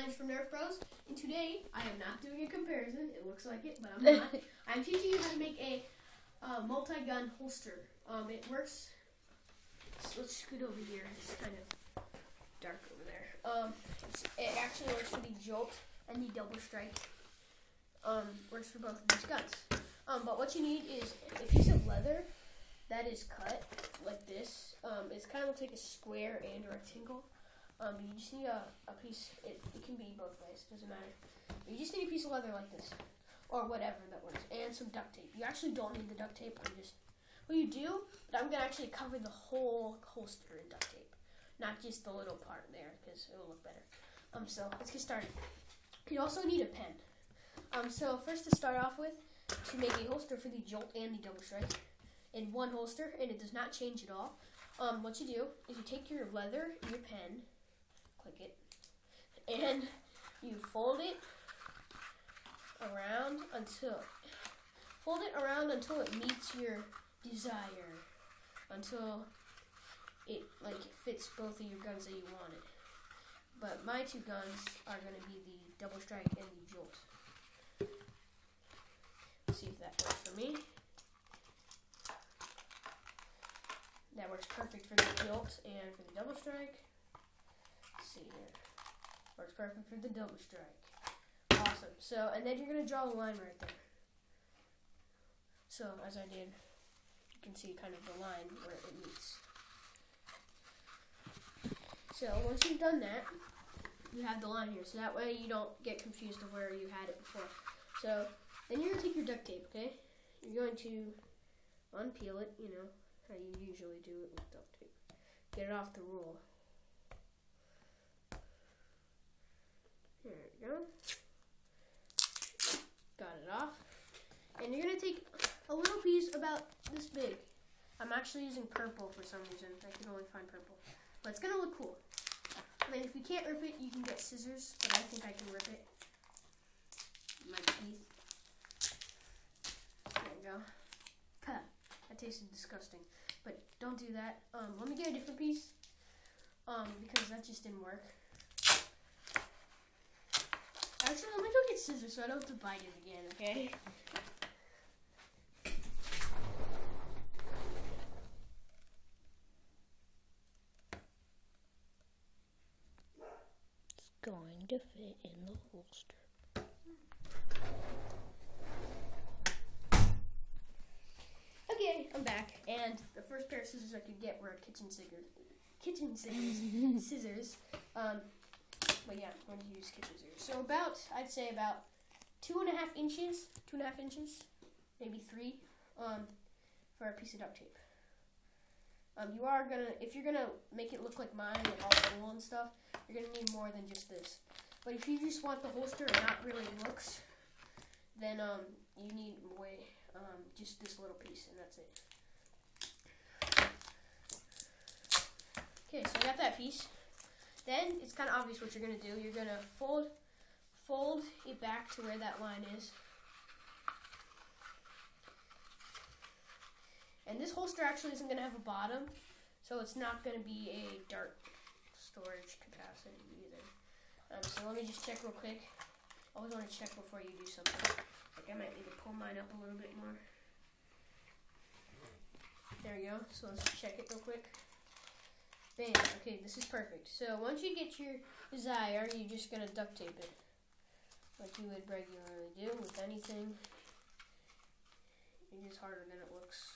Elijah from Nerf Bros, and today I am not doing a comparison. It looks like it, but I'm not. I'm teaching you how to make a multi-gun holster. It works. So let's scoot over here. It's kind of dark over there. It actually works for the jolt and the double strike. Works for both of these guns. But what you need is a piece of leather that is cut like this. It's kind of looks like a square and a rectangle. You just need a piece. It can be both ways. Doesn't matter. You just need a piece of leather like this, or whatever that works, and some duct tape. You actually don't need the duct tape. Well, you do, but I'm gonna actually cover the whole holster in duct tape, not just the little part there, because it will look better. So let's get started. You also need a pen. So first to start off with, to make a holster for the jolt and the double strike in one holster, and it does not change at all. What you do is you take your leather, your pen, click it, and you fold it around until it meets your desire, until it fits both of your guns that you wanted. But my two guns are going to be the double strike and the jolt. Let's see if that works for me. That works perfect for the jolt and for the double strike. Let's see here. Works perfect for the double strike. Awesome. So, and then you're going to draw a line right there. So, as I did, you can see kind of the line where it meets. So, once you've done that, you have the line here. So that way you don't get confused of where you had it before. So, then you're going to take your duct tape, okay? You're going to unpeel it, you know, how you usually do it with duct tape. Get it off the roll. There we go. Got it off. And you're going to take a little piece about this big. I'm actually using purple for some reason. I can only find purple. But it's going to look cool. And then if you can't rip it, you can get scissors. But I think I can rip it. My teeth. There you go. That tasted disgusting. But don't do that. Let me get a different piece. Because that just didn't work. Actually, let me go get scissors so I don't have to bite it again, okay? It's going to fit in the holster. Okay, I'm back, and the first pair of scissors I could get were kitchen scissors. But yeah, I'm going to use kitchen scissors. So I'd say about 2.5 inches, maybe 3, for a piece of duct tape. If you're gonna make it look like mine with all the wool and stuff, you're gonna need more than just this. But if you just want the holster and not really looks, then you need just this little piece, and that's it. Okay, so I got that piece. Then it's kind of obvious what you're going to do. You're going to fold it back to where that line is. And this holster actually isn't going to have a bottom, so it's not going to be a dart storage capacity either. So let me just check real quick. Always want to check before you do something. Like I might need to pull mine up a little bit more. There we go. So let's check it real quick. Bam. Okay, this is perfect. So once you get your desire, you're just going to duct tape it. Like you would regularly do with anything. It is harder than it looks.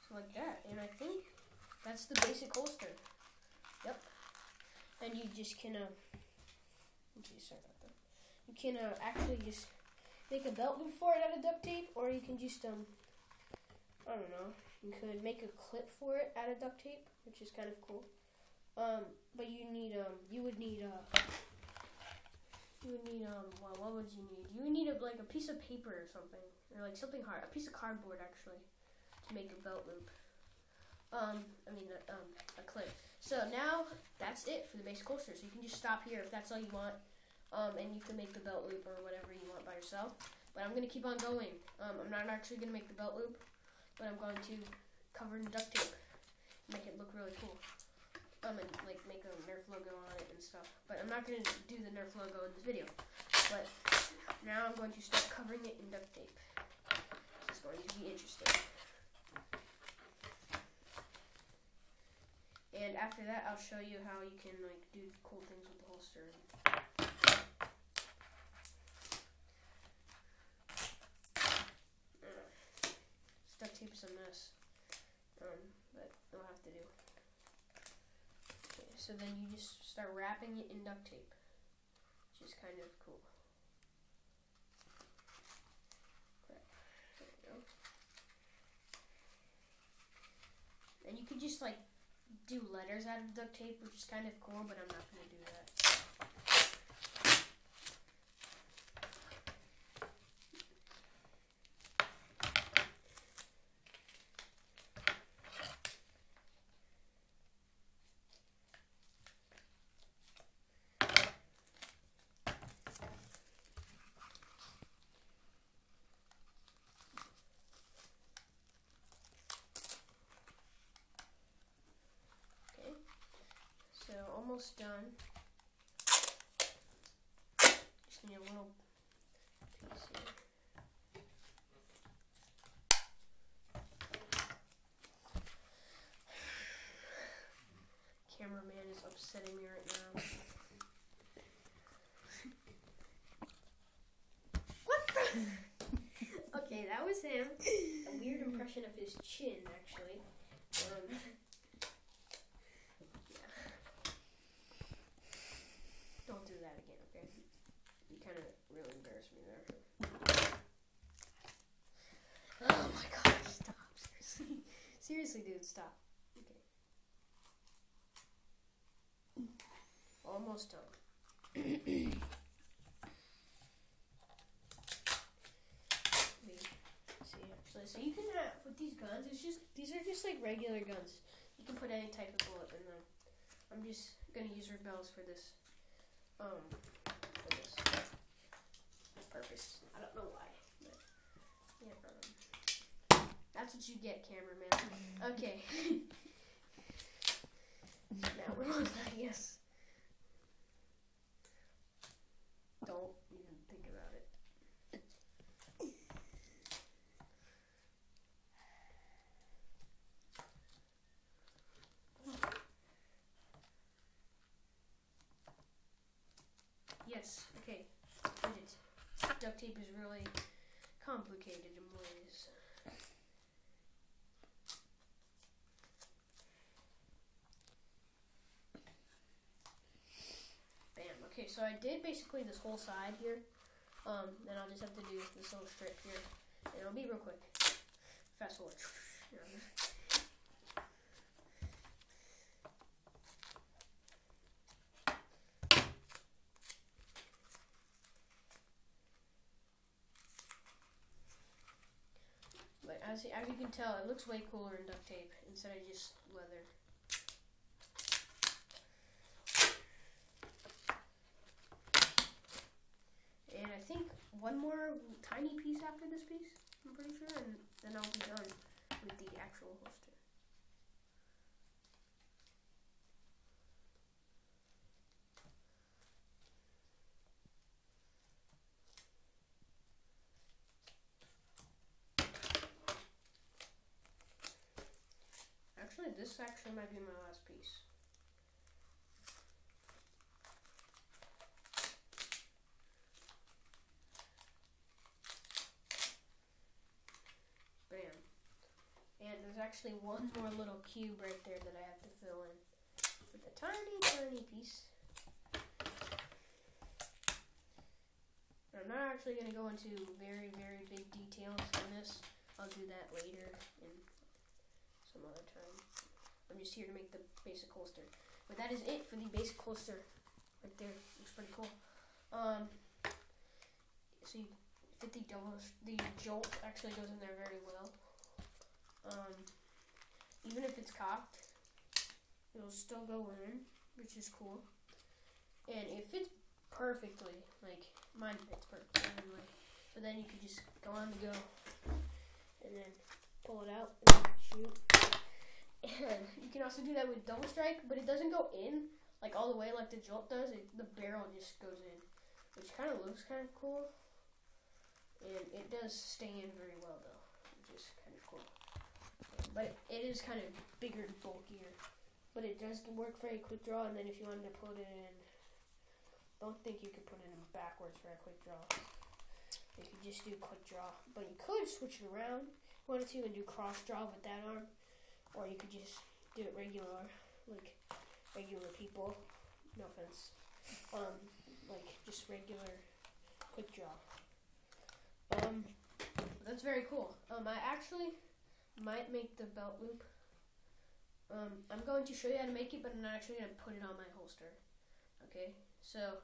So like that. And I think that's the basic holster. Yep. And you just can, sorry about that. You can actually just make a belt loop for it out of duct tape, or you can just, I don't know. You could make a clip for it out of duct tape, which is kind of cool. But you would need, what would you need? You would need a piece of paper or something, or like something hard, a piece of cardboard actually, to make a belt loop. A clip. So now that's it for the basic holster. So you can just stop here if that's all you want, and you can make the belt loop or whatever you want by yourself. But I'm gonna keep on going. I'm not actually gonna make the belt loop, but I'm going to cover in duct tape, make it look really cool. And like make a Nerf logo on it and stuff. But I'm not going to do the Nerf logo in this video. But now I'm going to start covering it in duct tape. It's going to be interesting. And after that, I'll show you how you can like do cool things with the holster. Duct tape's a mess, but it'll have to do. Okay, so then you just start wrapping it in duct tape, which is kind of cool. There we go. And you could just like do letters out of duct tape, which is kind of cool, but I'm not going to do that. So almost done. Just need a little piece here. Cameraman is upsetting me right now. What the? Okay, that was him. A weird impression of his chin, actually. Don't do that again, okay? You kind of really embarrassed me there. Oh my god, stop. Seriously. Seriously, dude, stop. Okay. Almost done. See, actually, so you can have, with these guns, these are just like regular guns. You can put any type of bullet in them. I'm just going to use rebels for this. For this purpose. I don't know why, but yeah, that's what you get, cameraman. Okay. Now we're on, I guess. Don't even think about it. Yes, okay. Duct tape is really complicated in ways. Bam. Okay, so I did basically this whole side here. Then I'll just have to do this little strip here. And it'll be real quick. Fast forward. But as you can tell, it looks way cooler in duct tape instead of just leather. And I think one more tiny piece after this piece, I'm pretty sure, and then I'll be done with the actual holster. Actually, this actually might be my last piece. Bam. And there's actually one more little cube right there that I have to fill in with a tiny, tiny piece. I'm not actually going to go into very, very big details on this. I'll do that later in some other time. I'm just here to make the basic holster. But that is it for the basic holster. Right there. Looks pretty cool. So you fit the jolt actually goes in there very well. Even if it's cocked, it'll still go in, which is cool. And it fits perfectly. Like, mine fits perfectly anyway. So then you can just go on the go. And then pull it out and shoot. And you can also do that with double strike, but it doesn't go in like all the way like the Jolt does. The barrel just goes in, which kind of looks kind of cool, and it does stay in very well though, which is kind of cool. But it is kind of bigger and bulkier, but it does work for a quick draw. And then if you wanted to put it in, don't think you could put it in backwards for a quick draw. You could just do quick draw, but you could switch it around if you wanted to and do cross draw with that arm, or you could just do it regular, like regular people. No offense, like just regular quick draw. That's very cool. I actually might make the belt loop. I'm going to show you how to make it, but I'm not actually going to put it on my holster. Okay, so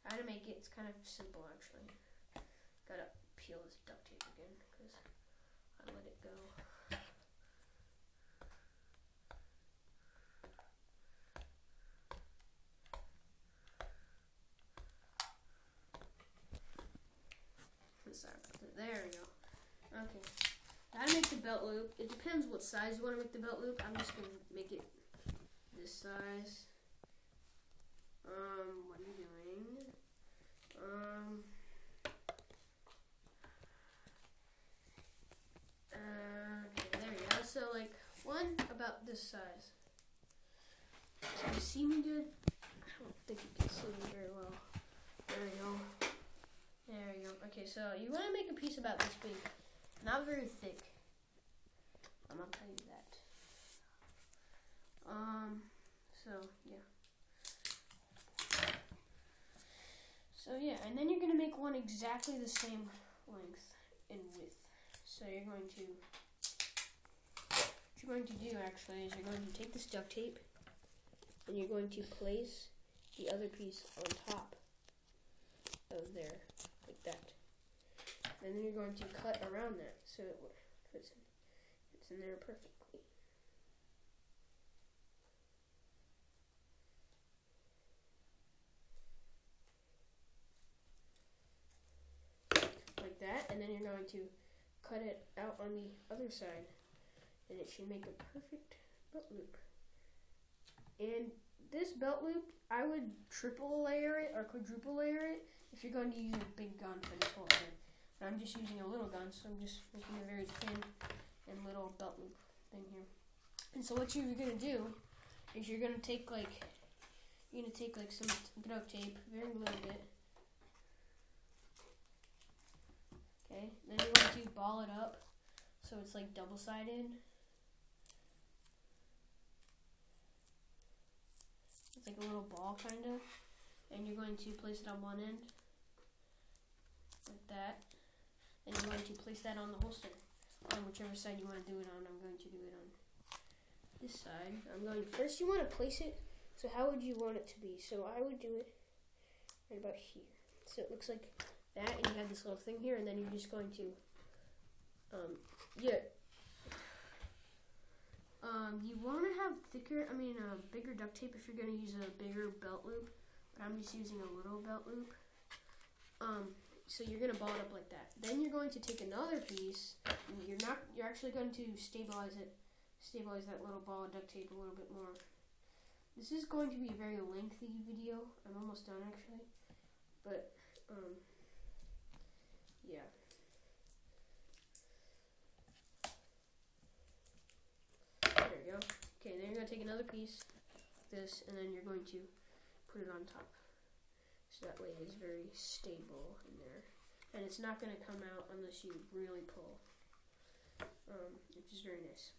how to make it, it's kind of simple actually. Gotta peel this duct tape again because I let it go. Sorry about that. There we go. Okay. How to make the belt loop. It depends what size you want to make the belt loop. I'm just going to make it this size. What are you doing? Okay, there we go. So, like, one about this size. Can you see me good? I don't think you can see me very well. There we go. There we go. Okay, so you want to make a piece about this big. Not very thick. I'm not telling you that. So yeah, and then you're gonna make one exactly the same length and width. So what you're going to do actually is you're going to take this duct tape and you're going to place the other piece on top of there, like that. And then you're going to cut around that so it fits in there perfectly. Like that, and then you're going to cut it out on the other side, and it should make a perfect belt loop. And this belt loop, I would triple layer it or quadruple layer it if you're going to use a big gun for this whole thing. But I'm just using a little gun, so I'm just making a very thin and little belt loop thing here. And so what you're gonna do is you're gonna take like some duct tape, very little bit. Okay, then you're going to ball it up so it's like double-sided. It's like a little ball kind of, and you're going to place it on one end like that. And you're going to place that on the holster, on whichever side you want to do it on. I'm going to do it on this side. First you want to place it, so how would you want it to be? So I would do it right about here. So it looks like that, and you have this little thing here, and then you're just going to, you want to have bigger duct tape if you're going to use a bigger belt loop, but I'm just using a little belt loop. So you're going to ball it up like that. Then you're going to take another piece, and you're actually going to stabilize that little ball of duct tape a little bit more. This is going to be a very lengthy video. I'm almost done actually. But, yeah. There we go. Okay, then you're going to take another piece, this, and then you're going to put it on top. So that way it's very stable in there. And it's not going to come out unless you really pull, which is very nice.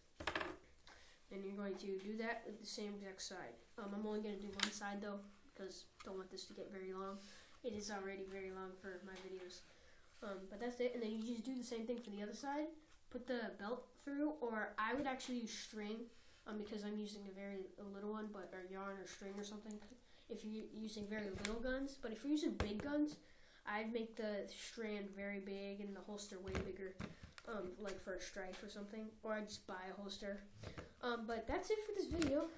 And you're going to do that with the same exact side. I'm only going to do one side though, because I don't want this to get very long. It is already very long for my videos. But that's it. And then you just do the same thing for the other side. Put the belt through, or I would actually use string, because I'm using a little one, or yarn or string or something. If you're using very little guns, but if you're using big guns, I'd make the strand very big and the holster way bigger, like for a strife or something, or I'd just buy a holster. But that's it for this video.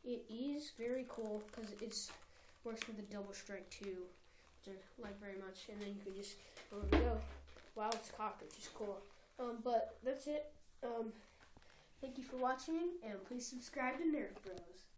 It is very cool because it works with the double strike too, which I like very much. And then you can just go while it's cocked, which is cool. But that's it. Thank you for watching, and please subscribe to Nerf Bros.